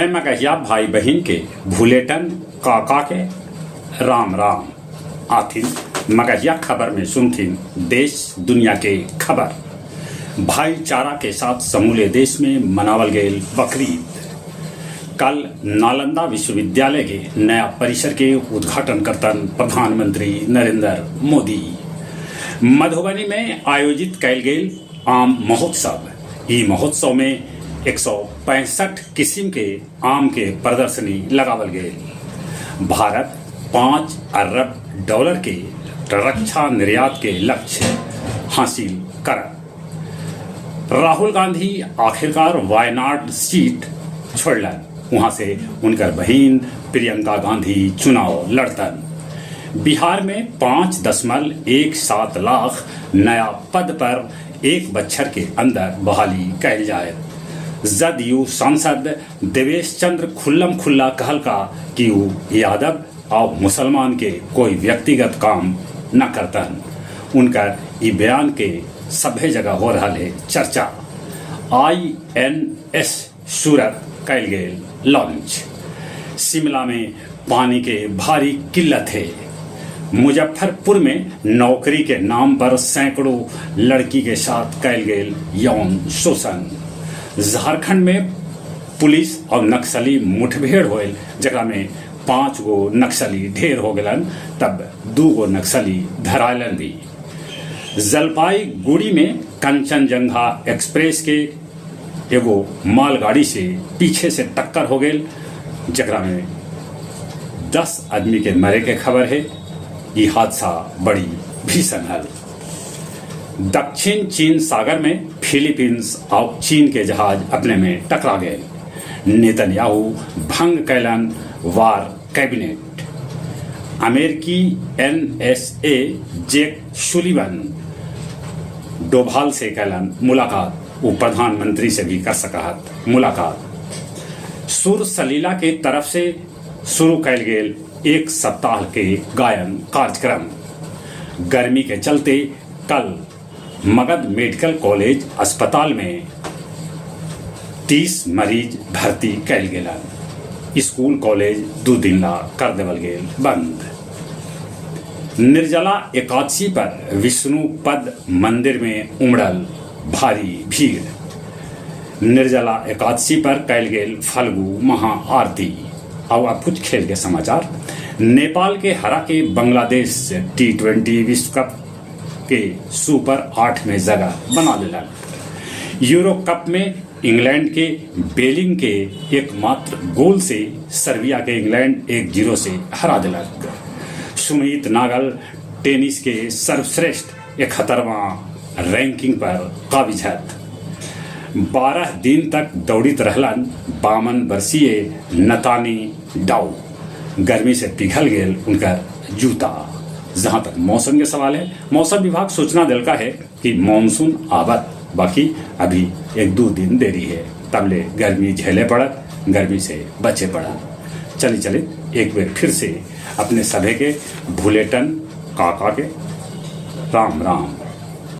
मैं मगहिया भाई बहन के भूलेटन काका के राम राम आथिन मगहिया खबर में सुनथिन देश दुनिया के खबर। भाईचारा के साथ समूले देश में मनावल गए बकरीद। कल नालंदा विश्वविद्यालय के नया परिसर के उद्घाटन करतन प्रधानमंत्री नरेंद्र मोदी। मधुबनी में आयोजित कैल गेल आम महोत्सव। ई महोत्सव में 165 किस्म के आम के प्रदर्शनी लगावल गए। भारत $5 अरब के रक्षा निर्यात के लक्ष्य हासिल कर। राहुल गांधी आखिरकार वायनाड सीट छोड़लन, वहां से उनकर बहन प्रियंका गांधी चुनाव लड़तन। बिहार में 5.17 लाख नया पद पर एक बच्छर के अंदर बहाली कैल जाए। जदयू सांसद देवेश चंद्र खुल्लम खुल्ला कहलका कि वो यादव और मुसलमान के कोई व्यक्तिगत काम न करतन। उनकर ई बयान के सभे जगह हो रहा है चर्चा। INS सूरत कैल गेल लॉन्च। शिमला में पानी के भारी किल्लत है। मुजफ्फरपुर में नौकरी के नाम पर सैकड़ों लड़की के साथ कैल गेल यौन शोषण। झारखंड में पुलिस और नक्सली मुठभेड़ होल, जगह में 5 गो नक्सली ढेर हो गलन, तब 2 गो नक्सली धरायलन भी। जलपाईगुड़ी में कंचनजंगा एक्सप्रेस के एगो मालगाड़ी से पीछे से टक्कर हो गई, जगह में 10 आदमी के मरे के खबर है। ये हादसा बड़ी भीषण है। दक्षिण चीन सागर में फिलीपींस और चीन के जहाज अपने में टकरा गए। नेतन्याहू भंग कैलन वार कैबिनेट। अमेरिकी NSA जेक सुलिवन डोभाल से कैलन मुलाकात। वो प्रधानमंत्री से भी कर सका मुलाकात। सुर सलीला के तरफ से शुरू कैल गेल 1 सप्ताह के गायन कार्यक्रम। गर्मी के चलते कल मगध मेडिकल कॉलेज अस्पताल में 30 मरीज भर्ती कैल गेलन। स्कूल कॉलेज 2 दिन ला कर देवल गेल बंद। निर्जला एकादशी पर विष्णु पद मंदिर में उमड़ल भारी भीड़। निर्जला एकादशी पर कैल गेल फल्गु महाआरती। अब कुछ खेल के समाचार। नेपाल के हरा के बांग्लादेश T20 विश्व कप के सुपर 8 में जगह बना दिला। यूरो कप में इंग्लैंड के बेलिंग के एकमात्र गोल से सर्बिया के इंग्लैंड 1-0 से हरा दिला। सुमित नागल टेनिस के सर्वश्रेष्ठ 71वां रैंकिंग पर काबिज है। 12 दिन तक दौड़ित रहलन 52 वर्षीय नतानी डाउ। गर्मी से पिघल गेल उनकर जूता। जहां तक मौसम के सवाल है, मौसम विभाग सूचना दिलका है कि मानसून आवत, बाकी अभी 1-2 दिन देरी है। तबले गर्मी झेले पड़त, गर्मी से बचे पड़त। चले एक बार फिर से अपने सभे के भूलेटन काका के राम राम।